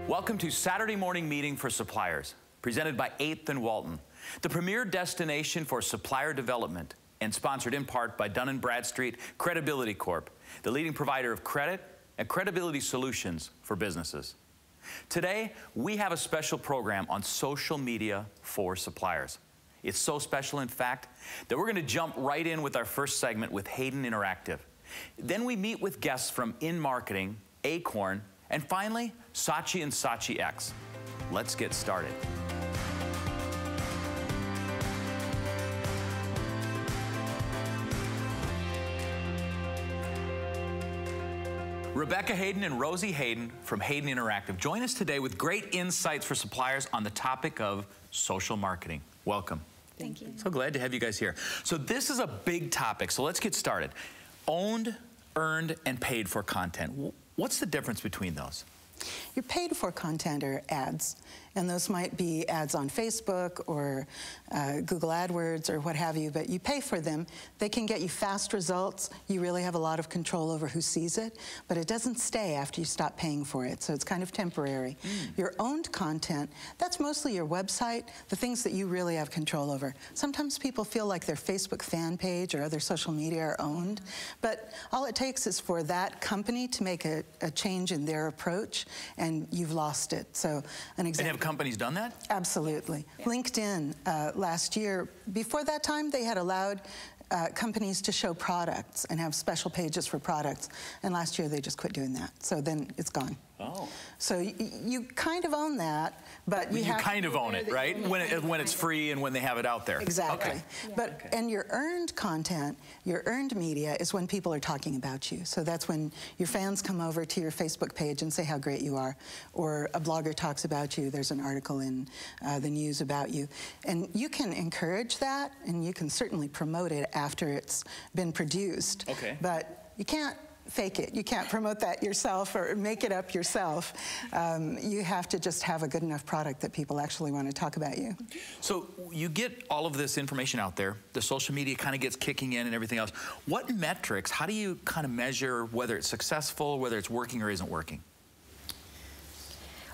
Welcome to Saturday Morning Meeting for Suppliers, presented by 8th and Walton, the premier destination for supplier development, and sponsored in part by Dun & Bradstreet Credibility Corp., the leading provider of credit and credibility solutions for businesses. Today, we have a special program on social media for suppliers. It's so special, in fact, that we're going to jump right in with our first segment with Haden Interactive. Then we meet with guests from In Marketing, Acorn, and finally, Saatchi and Saatchi X. Let's get started. Rebecca Haden and Rosie Haden from Haden Interactive join us today with great insights for suppliers on the topic of social marketing. Welcome. Thank you. So glad to have you guys here. So this is a big topic, so let's get started. Owned, earned, and paid for content. What's the difference between those? Your paid for content are ads, and those might be ads on Facebook or Google AdWords or what have you, but you pay for them. They can get you fast results. You really have a lot of control over who sees it, but it doesn't stay after you stop paying for it, so it's kind of temporary. Your owned content, that's mostly your website, the things that you really have control over. Sometimes people feel like their Facebook fan page or other social media are owned, but all it takes is for that company to make a change in their approach, and you've lost it. So an example. And have companies done that? Absolutely. Yeah. LinkedIn last year, before that time, they had allowed companies to show products and have special pages for products. And last year, they just quit doing that. So then it's gone. Oh. So you kind of own that, but you kind of own it, right? When it's free and when they have it out there. Exactly. Okay. Yeah. But and your earned content, your earned media is when people are talking about you. So that's when your fans come over to your Facebook page and say how great you are, or a blogger talks about you. There's an article in the news about you, and you can encourage that, and you can certainly promote it after it's been produced. Okay. But you can't fake it. You can't promote that yourself or make it up yourself. You have to just have a good enough product that people actually want to talk about you. So you get all of this information out there. The social media kind of gets kicking in and everything else. What metrics, how do you kind of measure whether it's successful, whether it's working or isn't working?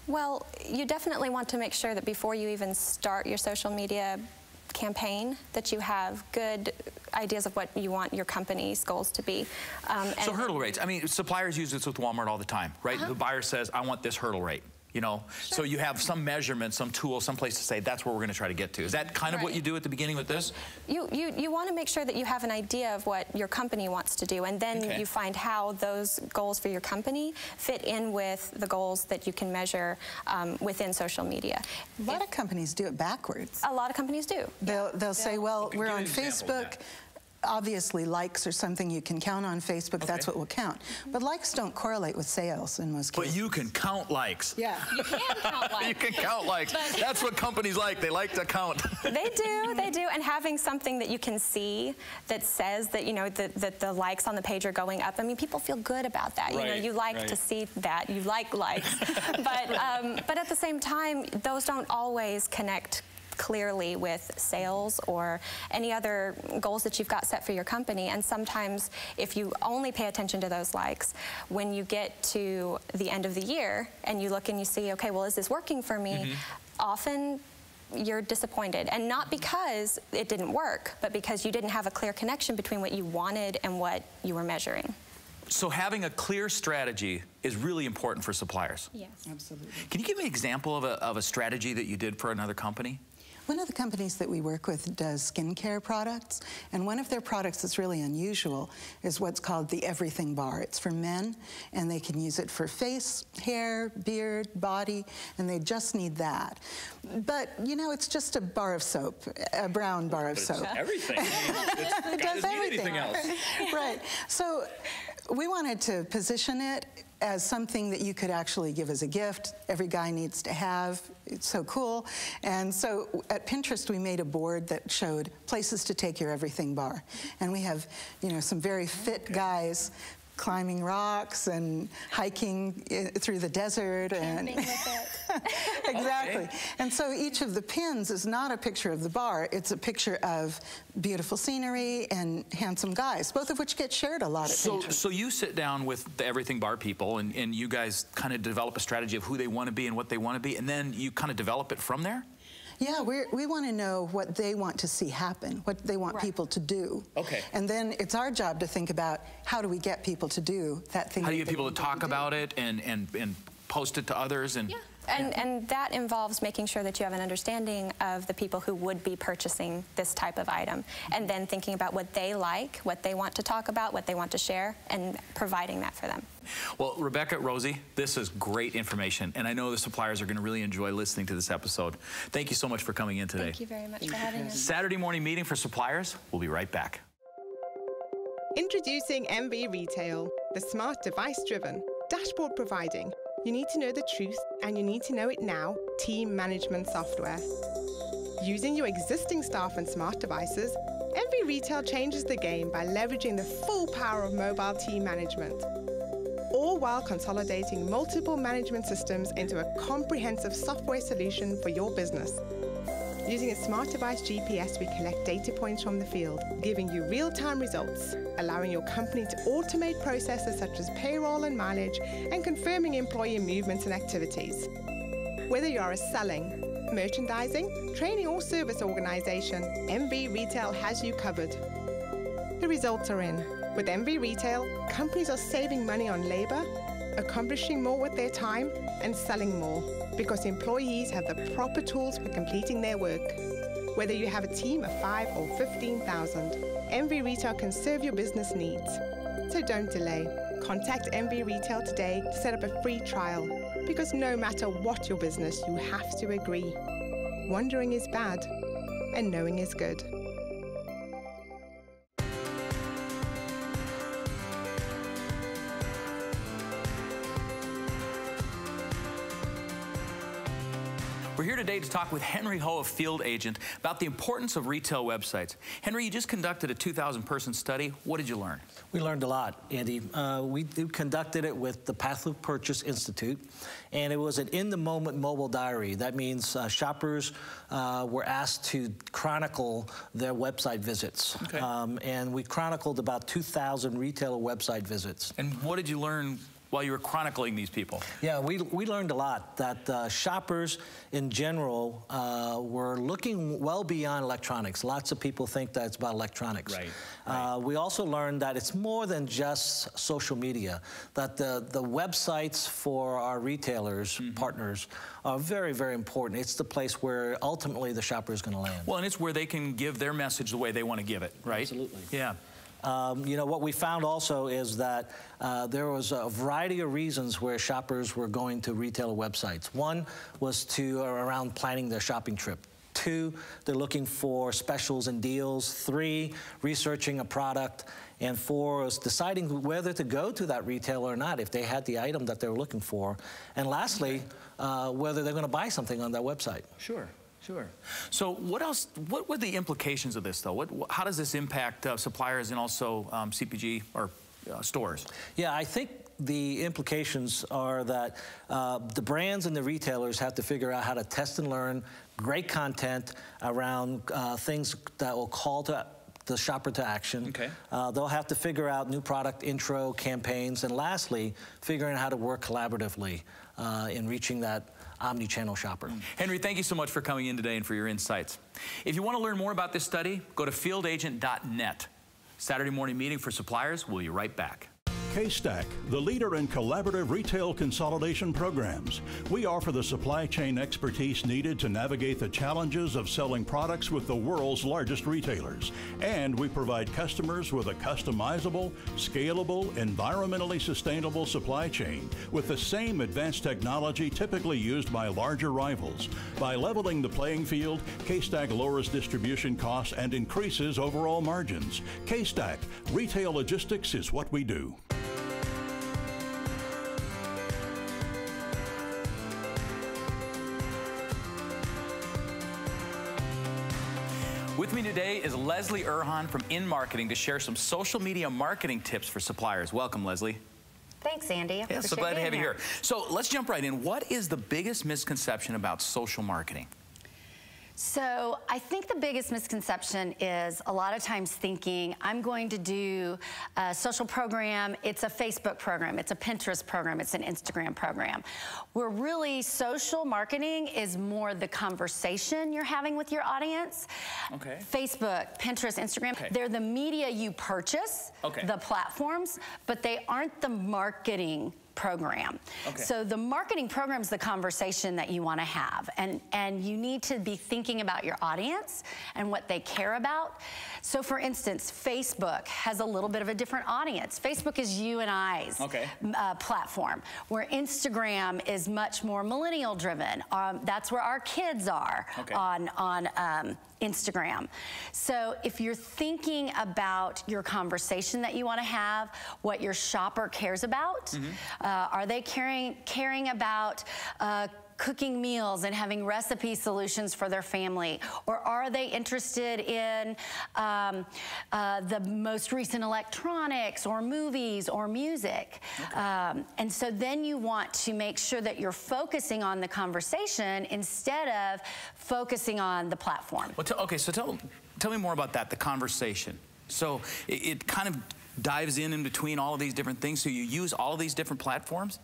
Well, you definitely want to make sure that before you even start your social media campaign that you have good ideas of what you want your company's goals to be. So hurdle rates. I mean, suppliers use this with Walmart all the time, right? The buyer says, I want this hurdle rate, you know? Sure. So you have some measurement, some tool, some place to say, that's where we're going to try to get to. Is that kind of what you do at the beginning with this? You want to make sure that you have an idea of what your company wants to do, and then you find how those goals for your company fit in with the goals that you can measure within social media. A lot of companies do it backwards. A lot of companies do. They'll say, well, we're on Facebook. Obviously, likes are something you can count on Facebook. That's what will count. But likes don't correlate with sales in most cases. But you can count likes. Yeah. You can count likes. You can count likes. That's what companies like. They like to count. They do. And having something that you can see that says that, you know, that the likes on the page are going up. I mean, people feel good about that. You know, you like to see that. You like likes. but at the same time, those don't always connect clearly with sales or any other goals that you've got set for your company. And sometimes if you only pay attention to those likes, when you get to the end of the year and you look and you see, okay, well, is this working for me? Often you're disappointed, and not because it didn't work, but because you didn't have a clear connection between what you wanted and what you were measuring. So having a clear strategy is really important for suppliers. Yes. Absolutely. Can you give me an example of a strategy that you did for another company? One of the companies that we work with does skincare products, and one of their products that's really unusual is what's called the Everything Bar. It's for men, and they can use it for face, hair, beard, body, and they just need that. But, you know, it's just a bar of soap, a brown bar of soap. It's everything. It does everything. Anything else. Right. So we wanted to position it as something that you could actually give as a gift. Every guy needs to have. It's so cool. And so at Pinterest, we made a board that showed places to take your Everything Bar. And we have, you know, some very fit guys climbing rocks and hiking through the desert. Camping with it. Exactly. Okay. And so each of the pins is not a picture of the bar, it's a picture of beautiful scenery and handsome guys, both of which get shared a lot at Pinterest. So you sit down with the Everything Bar people, and you guys kind of develop a strategy of who they want to be and what they want to be, and then you kind of develop it from there? Yeah, we want to know what they want to see happen, what they want people to do. Okay. And then it's our job to think about how do we get people to do that thing. How do you get people to talk about it and post it to others? And yeah. And that involves making sure that you have an understanding of the people who would be purchasing this type of item, and then thinking about what they like, what they want to talk about, what they want to share, and providing that for them. Well, Rebecca, Rosie, this is great information, and I know the suppliers are going to really enjoy listening to this episode. Thank you so much for coming in today. Thank you very much for having us. Saturday morning meeting for suppliers. We'll be right back. Introducing MV Retail, the smart device-driven, dashboard providing, you need to know the truth, and you need to know it now, team management software. Using your existing staff and smart devices, MV Retail changes the game by leveraging the full power of mobile team management, all while consolidating multiple management systems into a comprehensive software solution for your business. Using a smart device GPS, we collect data points from the field, giving you real-time results, allowing your company to automate processes such as payroll and mileage, and confirming employee movements and activities. Whether you are a selling, merchandising, training or service organization, MV Retail has you covered. The results are in. With MV Retail, companies are saving money on labor, accomplishing more with their time, and selling more, because employees have the proper tools for completing their work. Whether you have a team of 5 or 15,000, MV Retail can serve your business needs. So don't delay. Contact MV Retail today to set up a free trial, because no matter what your business, you have to agree. Wondering is bad, and knowing is good. We're here today to talk with Henry Ho, a field agent, about the importance of retail websites. Henry, you just conducted a 2,000-person study. What did you learn? We learned a lot, Andy. We conducted it with the Path of Purchase Institute, and it was an in-the-moment mobile diary. That means shoppers were asked to chronicle their website visits. Okay. And we chronicled about 2,000 retailer website visits. And what did you learn while you were chronicling these people? Yeah, we learned a lot, that shoppers in general were looking well beyond electronics. Lots of people think that it's about electronics. Right. We also learned that it's more than just social media, that the websites for our retailers, partners, are very, very important. It's the place where ultimately the shopper is going to land. Well, and it's where they can give their message the way they want to give it, right? Absolutely. Yeah. You know, what we found also is that there was a variety of reasons where shoppers were going to retailer websites. One was around planning their shopping trip. 2, they're looking for specials and deals. 3, researching a product. And 4 is deciding whether to go to that retailer or not if they had the item that they were looking for. And lastly, whether they're going to buy something on that website. Sure. Sure. So what else, what were the implications of this, though? How does this impact suppliers and also CPG or stores? Yeah, I think the implications are that the brands and the retailers have to figure out how to test and learn great content around things that will call to the shopper to action. Okay. They'll have to figure out new product intro campaigns, and lastly, figuring out how to work collaboratively in reaching that omni-channel shopper. Henry, thank you so much for coming in today and for your insights. If you want to learn more about this study, go to fieldagent.net. Saturday morning meeting for suppliers. We'll be right back. K-Stack, the leader in collaborative retail consolidation programs. We offer the supply chain expertise needed to navigate the challenges of selling products with the world's largest retailers. And we provide customers with a customizable, scalable, environmentally sustainable supply chain with the same advanced technology typically used by larger rivals. By leveling the playing field, K-Stack lowers distribution costs and increases overall margins. K-Stack, retail logistics is what we do. With me today is Leslee Urhahn from In Marketing to share some social media marketing tips for suppliers. Welcome, Leslee. Thanks, Andy. Yeah, so glad to have you here. So let's jump right in. What is the biggest misconception about social marketing? So I think the biggest misconception is a lot of times thinking, I'm going to do a social program, it's a Facebook program, it's a Pinterest program, it's an Instagram program. Where really social marketing is more the conversation you're having with your audience. Okay. Facebook, Pinterest, Instagram, they're the media you purchase, the platforms, but they aren't the marketing program. So the marketing program is the conversation that you want to have, and you need to be thinking about your audience and what they care about. So for instance, Facebook has a little bit of a different audience. Facebook is you and I's platform, where Instagram is much more millennial driven. That's where our kids are on Instagram. So if you're thinking about your conversation that you want to have, what your shopper cares about, are they caring about cooking meals and having recipe solutions for their family? Or are they interested in the most recent electronics or movies or music? And so then you want to make sure that you're focusing on the conversation instead of focusing on the platform. Well, so tell me more about that, the conversation. So it kind of dives in between all of these different things, so you use all of these different platforms?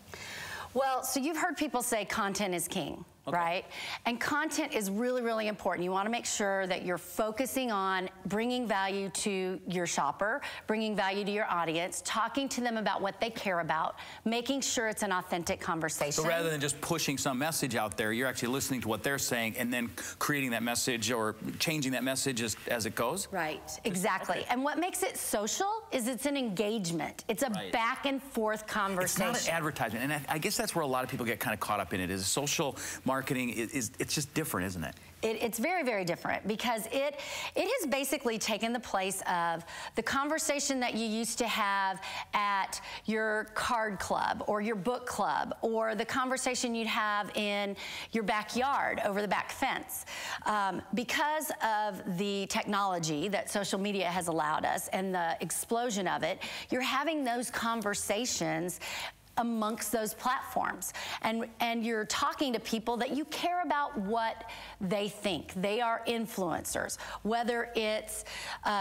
Well, so you've heard people say content is king, right? And content is really, really important. You want to make sure that you're focusing on bringing value to your shopper, bringing value to your audience, talking to them about what they care about, making sure it's an authentic conversation. So rather than just pushing some message out there, you're actually listening to what they're saying and then creating that message or changing that message as it goes? Right, exactly. And what makes it social is it's an engagement. It's a back and forth conversation. It's not an advertisement, and I guess that's where a lot of people get kind of caught up in it, is social marketing it's just different, isn't it? It's very, very different, because it has basically taken the place of the conversation that you used to have at your card club or your book club, or the conversation you'd have in your backyard over the back fence. Because of the technology that social media has allowed us and the explosion of it, you're having those conversations amongst those platforms, and you're talking to people that you care about what they think. They are influencers, whether it's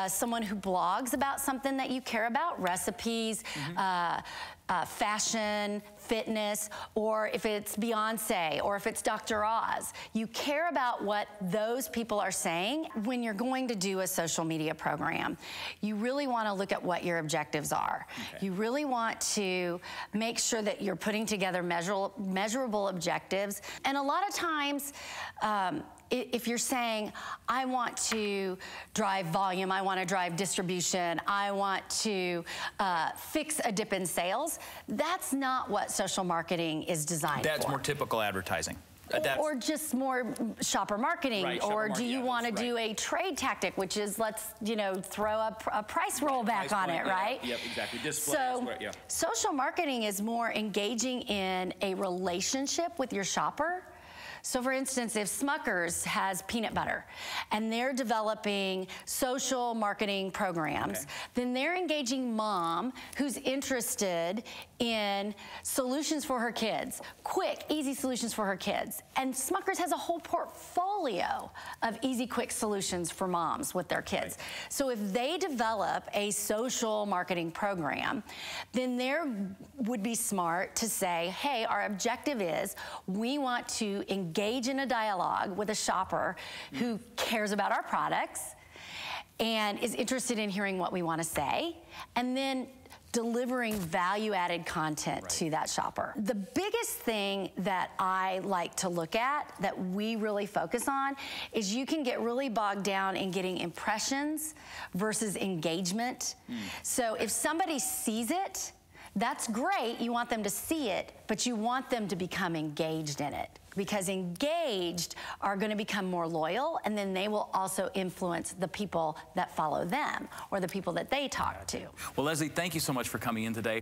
someone who blogs about something that you care about, recipes, fashion, fitness, or if it's Beyonce, or if it's Dr. Oz. You care about what those people are saying. When you're going to do a social media program, you really want to look at what your objectives are. You really want to make sure that you're putting together measurable objectives. And a lot of times, if you're saying, I want to drive volume, I want to drive distribution, I want to fix a dip in sales, that's not what social marketing is designed for. That's more typical advertising. Or just more shopper marketing, or do you want to do a trade tactic, which is let's throw a price rollback on it, right? Yep, exactly. Display, so social marketing is more engaging in a relationship with your shopper. So for instance, if Smucker's has peanut butter and they're developing social marketing programs, then they're engaging mom who's interested in solutions for her kids, quick, easy solutions for her kids. And Smucker's has a whole portfolio of easy, quick solutions for moms with their kids. So if they develop a social marketing program, then they would be smart to say, hey, our objective is we want to engage in a dialogue with a shopper who cares about our products and is interested in hearing what we want to say, and then delivering value-added content to that shopper. The biggest thing that I like to look at, that we really focus on, is you can get really bogged down in getting impressions versus engagement. So if somebody sees it, that's great, you want them to see it, but you want them to become engaged in it, because engaged are going to become more loyal, and then they will also influence the people that follow them or the people that they talk to. Well, Leslie, thank you so much for coming in today.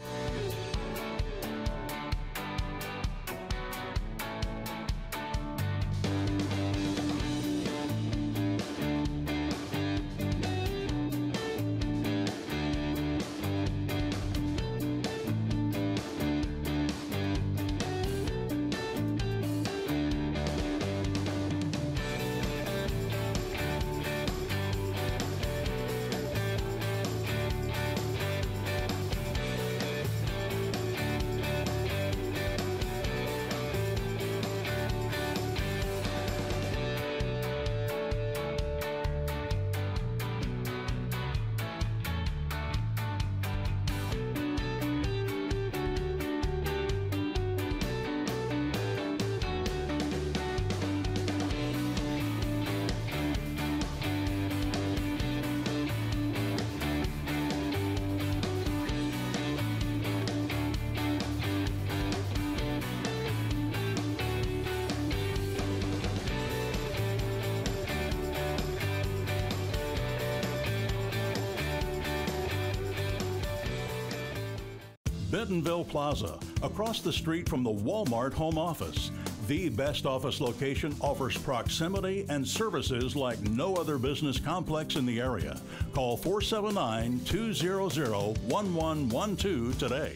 Bentonville Plaza, across the street from the Walmart home office. The best office location offers proximity and services like no other business complex in the area. Call 479-200-1112 today.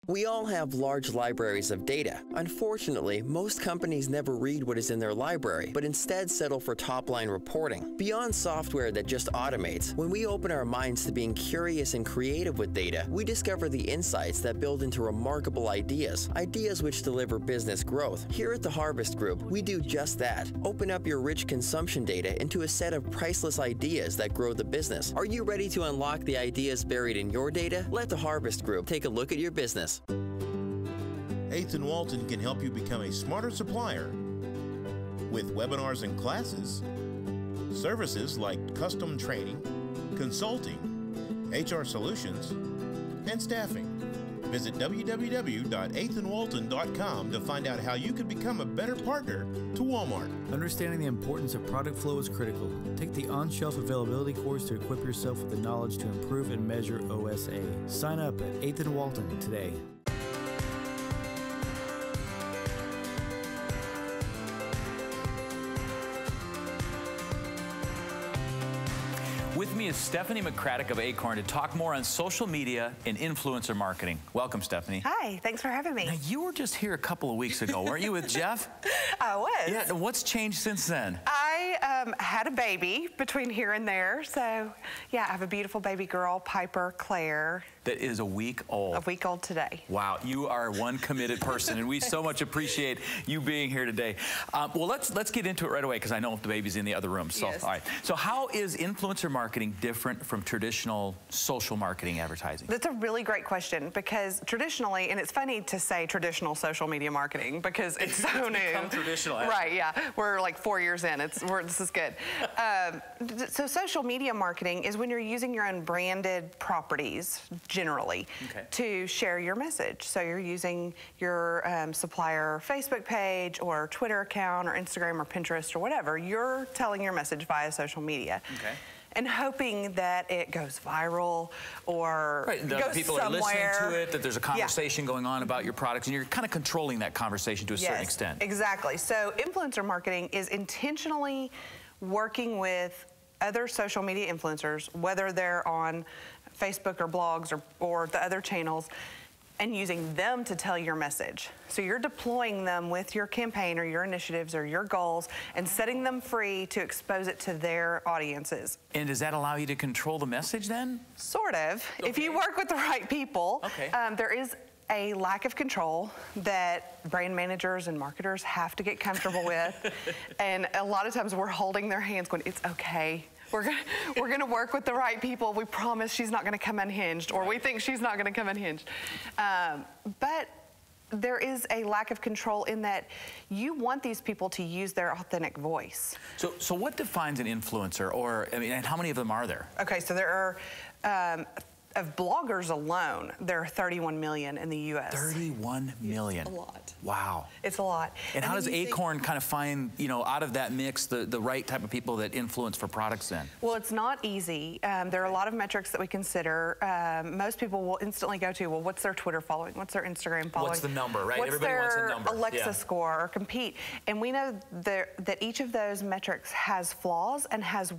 We all have large libraries of data. Unfortunately, most companies never read what is in their library, but instead settle for top-line reporting. Beyond software that just automates, when we open our minds to being curious and creative with data, we discover the insights that build into remarkable ideas which deliver business growth. Here at the Harvest Group, we do just that. Open up your rich consumption data into a set of priceless ideas that grow the business. Are you ready to unlock the ideas buried in your data? Let the Harvest Group take a look at your business. 8th and Walton can help you become a smarter supplier with webinars and classes, services like custom training, consulting, HR solutions, and staffing. Visit www.8thandwalton.com to find out how you can become a better partner to Walmart. Understanding the importance of product flow is critical. Take the on-shelf availability course to equip yourself with the knowledge to improve and measure OSA. Sign up at 8th and Walton today. With me is Stephanie McCratic of Acorn to talk more on social media and influencer marketing. Welcome, Stephanie. Hi, thanks for having me. Now, you were just here a couple of weeks ago, weren't you, with Jeff? I was. Yeah, what's changed since then? I had a baby between here and there, so yeah, I have a beautiful baby girl, Piper Claire. That is a week old. A week old today. Wow, you are one committed person, and we so much appreciate you being here today. Well, let's get into it right away, because I know the baby's in the other room. So, yes. All right. So how is influencer marketing different from traditional social marketing advertising? That's a really great question, because traditionally, and it's funny to say traditional social media marketing, because it's so new. Become traditional. Right, yeah. We're like 4 years in. This is good. So social media marketing is when you're using your own branded properties, generally, to share your message. So you're using your supplier Facebook page or Twitter account or Instagram or Pinterest or whatever. You're telling your message via social media. Okay. And hoping that it goes viral or goes people somewhere. Are listening to it, that there's a conversation going on about your products, and you're kind of controlling that conversation to a certain extent. Exactly. So influencer marketing is intentionally working with other social media influencers, whether they're on Facebook or blogs or the other channels, and using them to tell your message. So you're deploying them with your campaign or your initiatives or your goals and setting them free to expose it to their audiences. And does that allow you to control the message then? Sort of. Okay. If you work with the right people, there is a lack of control that brand managers and marketers have to get comfortable with. And a lot of times we're holding their hands going, it's okay. We're gonna work with the right people. We promise she's not gonna come unhinged, or we think she's not gonna come unhinged. But there is a lack of control in that you want these people to use their authentic voice. So what defines an influencer, or I mean, and how many of them are there? Okay, so there are, of bloggers alone, there are 31 million in the U.S. 31 million. It's a lot. Wow. It's a lot. And how does Acorn kind of find, out of that mix, the right type of people that influence for products then? Well, it's not easy. There are a lot of metrics that we consider. Most people will instantly go to, well, what's their Twitter following? What's their Instagram following? What's the number, right? What's Everybody wants a number. Alexa score or compete? And we know that each of those metrics has flaws and has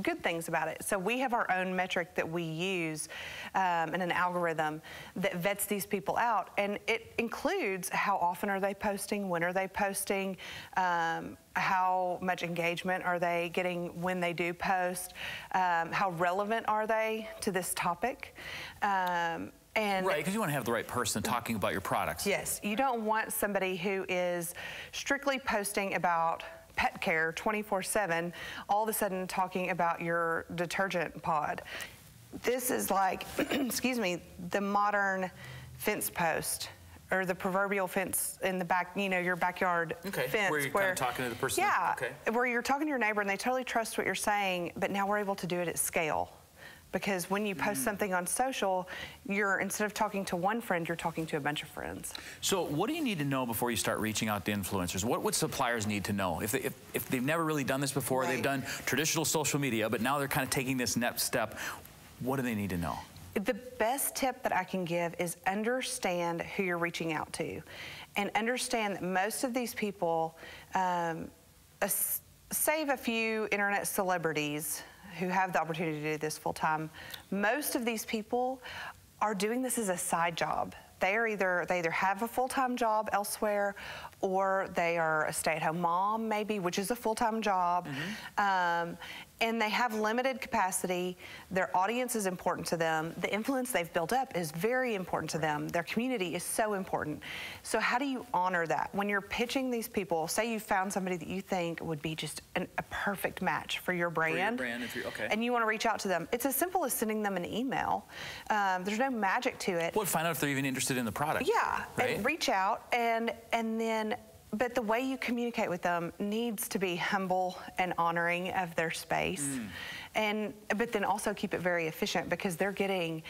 good things about it. So we have our own metric that we use in an algorithm that vets these people out, and it includes how often are they posting, when are they posting, how much engagement are they getting when they do post, how relevant are they to this topic. Right, because you want to have the right person talking about your products. Yes, you don't want somebody who is strictly posting about pet care 24/7, all of a sudden talking about your detergent pod. This is like, excuse me, the modern fence post, or the proverbial fence in the back, your backyard fence. Where you're kind of talking to the person. Yeah, where you're talking to your neighbor and they totally trust what you're saying, but now we're able to do it at scale. Because when you post something on social, instead of talking to one friend, you're talking to a bunch of friends. So what do you need to know before you start reaching out to influencers? What would suppliers need to know? If they've never really done this before, they've done traditional social media, but now they're kind of taking this next step, what do they need to know? The best tip that I can give is understand who you're reaching out to, and understand that most of these people, save a few internet celebrities who have the opportunity to do this full time, most of these people are doing this as a side job. They either have a full-time job elsewhere, or they are a stay-at-home mom, maybe, which is a full-time job. And they have limited capacity. Their audience is important to them. The influence they've built up is very important to them. Their community is so important. So how do you honor that? When you're pitching these people, say you found somebody that you think would be just a perfect match for your brand, and you want to reach out to them. It's as simple as sending them an email. There's no magic to it. Well, find out if they're even interested in the product. Yeah, right? And reach out, and then, but the way you communicate with them needs to be humble and honoring of their space, but then also keep it very efficient, because they're getting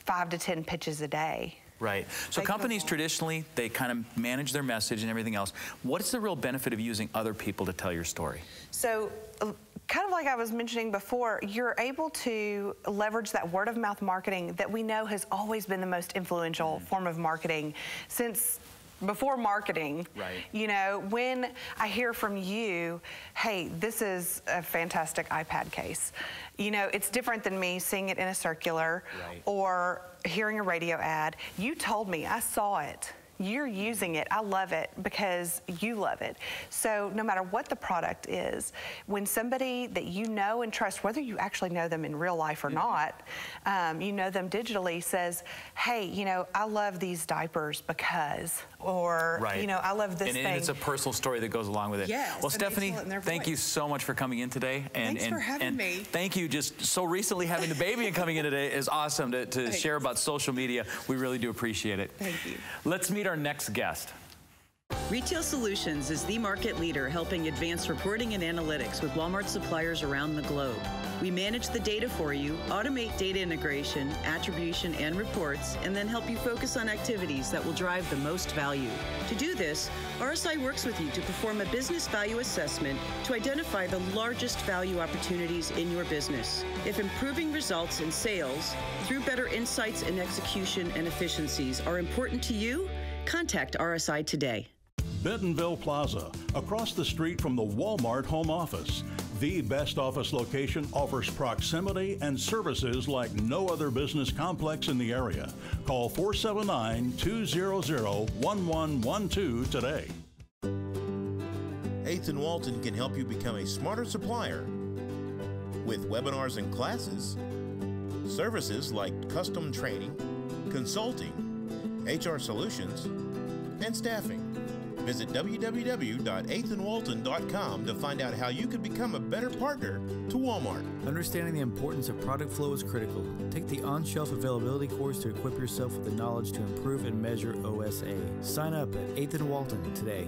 5 to 10 pitches a day. Right. So companies traditionally, they kind of manage their message and everything else. What's the real benefit of using other people to tell your story? So, kind of like I was mentioning before, you're able to leverage that word-of-mouth marketing that we know has always been the most influential form of marketing since before marketing. Right. You know, when I hear from you, hey, this is a fantastic iPad case. You know, it's different than me seeing it in a circular or hearing a radio ad. You told me, I saw it. You're using it. I love it because you love it. So no matter what the product is, when somebody that you know and trust, whether you actually know them in real life or not, you know them digitally, says, hey, you know, I love these diapers because, or, you know, I love this thing. And it's a personal story that goes along with it. Yes, well, Stephanie, thank you so much for coming in today. Thanks for having me. Thank you. Just so recently having the baby and coming in today is awesome to share about social media. We really do appreciate it. Thank you. Let's meet our next guest. Retail Solutions is the market leader helping advance reporting and analytics with Walmart suppliers around the globe. We manage the data for you, automate data integration, attribution, and reports, and then help you focus on activities that will drive the most value. To do this, RSI works with you to perform a business value assessment to identify the largest value opportunities in your business. If improving results in sales through better insights and execution and efficiencies are important to you, contact RSI today. Bentonville Plaza, across the street from the Walmart home office. The best office location offers proximity and services like no other business complex in the area. Call 479-200-1112 today. 8th and Walton can help you become a smarter supplier with webinars and classes, services like custom training, consulting, HR solutions, and staffing. Visit www.8thandwalton.com to find out how you can become a better partner to Walmart. Understanding the importance of product flow is critical. Take the on-shelf availability course to equip yourself with the knowledge to improve and measure OSA. Sign up at 8th and Walton today.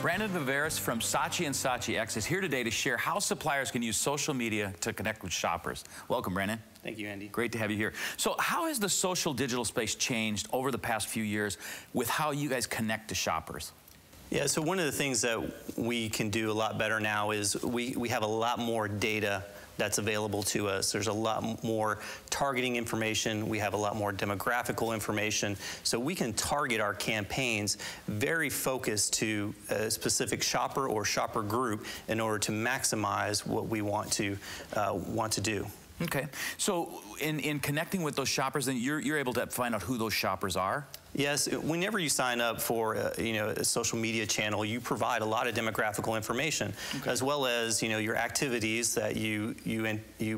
Brandon Viveiros from Saatchi and Saatchi X is here today to share how suppliers can use social media to connect with shoppers. Welcome, Brandon. Thank you, Andy. Great to have you here. So how has the social digital space changed over the past few years with how you guys connect to shoppers? Yeah, so one of the things that we can do a lot better now is we have a lot more data that's available to us. There's a lot more targeting information. We have a lot more demographical information. So we can target our campaigns very focused to a specific shopper or shopper group in order to maximize what we want to do. Okay, so in connecting with those shoppers, then you're able to find out who those shoppers are? Yes, whenever you sign up for a social media channel, you provide a lot of demographical information, as well as your activities that you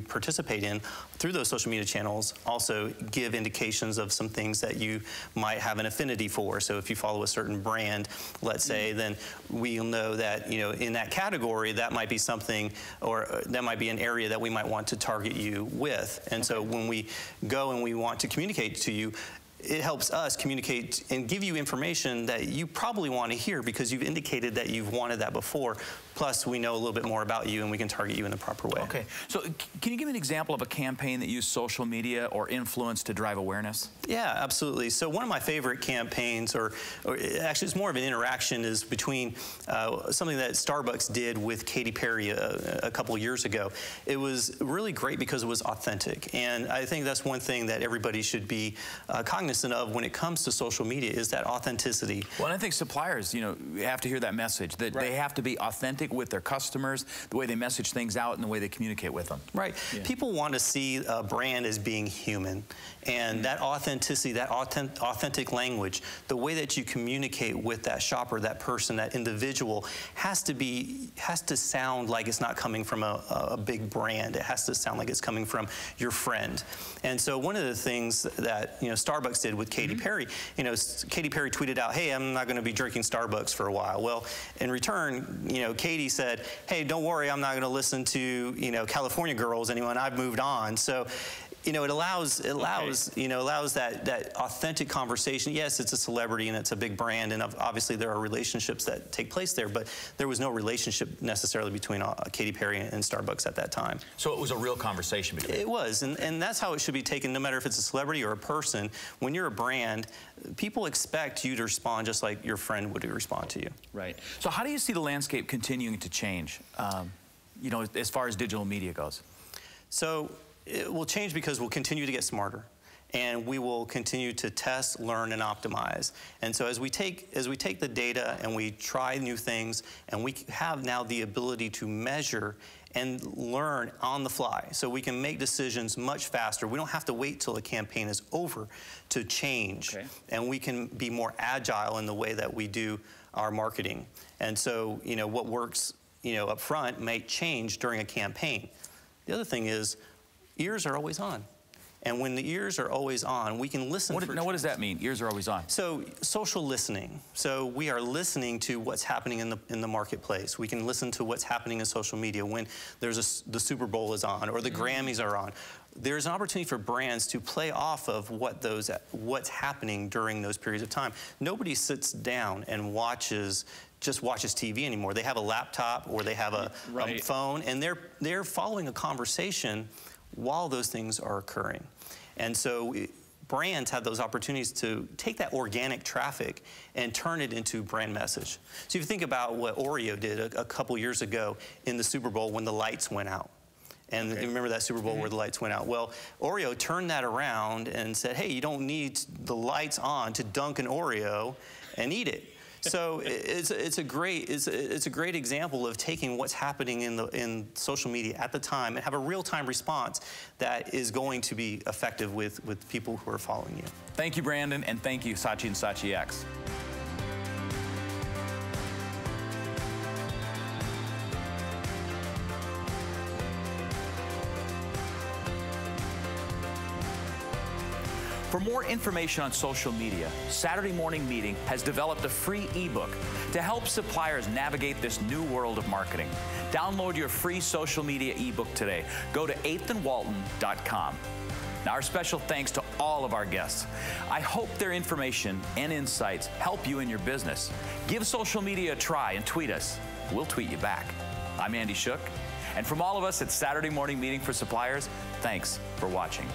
participate in through those social media channels. Also give indications of some things that you might have an affinity for. So if you follow a certain brand, let's say, then we'll know that in that category that might be something, or that might be an area that we might want to target you with. And so when we go and we want to communicate to you, it helps us communicate and give you information that you probably want to hear because you've indicated that you've wanted that before, Plus, we know a little bit more about you, and we can target you in the proper way. Okay. So can you give me an example of a campaign that used social media or influence to drive awareness? Yeah, absolutely. So one of my favorite campaigns, or actually it's more of an interaction, is between something that Starbucks did with Katy Perry a couple of years ago. It was really great because it was authentic. And I think that's one thing that everybody should be cognizant of when it comes to social media, is that authenticity. Well, and I think suppliers, you know, have to hear that message, that they have to be authentic with their customers, the way they message things out and the way they communicate with them. Right. Yeah. People want to see a brand as being human. And that authenticity, that authentic language, the way that you communicate with that shopper, that person, that individual, has to sound like it's not coming from a big brand. It has to sound like it's coming from your friend. And so one of the things that, you know, Starbucks did with Katy Perry, you know, Katy Perry tweeted out, hey, I'm not going to be drinking Starbucks for a while. Well, in return, you know, Katy said, hey, don't worry, I'm not going to listen to, you know, California Girls anymore. I've moved on. So, you know, it allows that authentic conversation. Yes, it's a celebrity and it's a big brand, and obviously there are relationships that take place there, but there was no relationship necessarily between Katy Perry and Starbucks at that time. So it was a real conversation between them. It was, and that's how it should be taken, no matter if it's a celebrity or a person. When you're a brand, people expect you to respond just like your friend would respond to you. Right. So how do you see the landscape continuing to change, you know, as far as digital media goes? So it will change because we'll continue to get smarter, and we will continue to test, learn, and optimize. And so as we take the data and we try new things, and we have now the ability to measure and learn on the fly, so we can make decisions much faster. We don't have to wait till the campaign is over to change, and we can be more agile in the way that we do our marketing. And so, you know, what works, you know, up front may change during a campaign. The other thing is, ears are always on. And when the ears are always on, we can listen. Now, what does that mean? Ears are always on. So social listening. So we are listening to what's happening in the marketplace. We can listen to what's happening in social media when there's the Super Bowl is on or the Grammys are on. There's an opportunity for brands to play off of what's happening during those periods of time. Nobody sits down and just watches TV anymore. They have a laptop or they have a phone, and they're following a conversation while those things are occurring. And so brands have those opportunities to take that organic traffic and turn it into brand message. So if you think about what Oreo did a couple years ago in the Super Bowl when the lights went out. And you remember that Super Bowl where the lights went out? Well, Oreo turned that around and said, hey, you don't need the lights on to dunk an Oreo and eat it. So it's a great example of taking what's happening in social media at the time and have a real-time response that is going to be effective with people who are following you. Thank you, Brandon, and thank you, Saatchi and Saatchi X. For more information on social media, Saturday Morning Meeting has developed a free ebook to help suppliers navigate this new world of marketing. Download your free social media ebook today. Go to 8thandwalton.com. Now, our special thanks to all of our guests. I hope their information and insights help you in your business. Give social media a try and tweet us. We'll tweet you back. I'm Andy Shook, and from all of us at Saturday Morning Meeting for Suppliers, thanks for watching.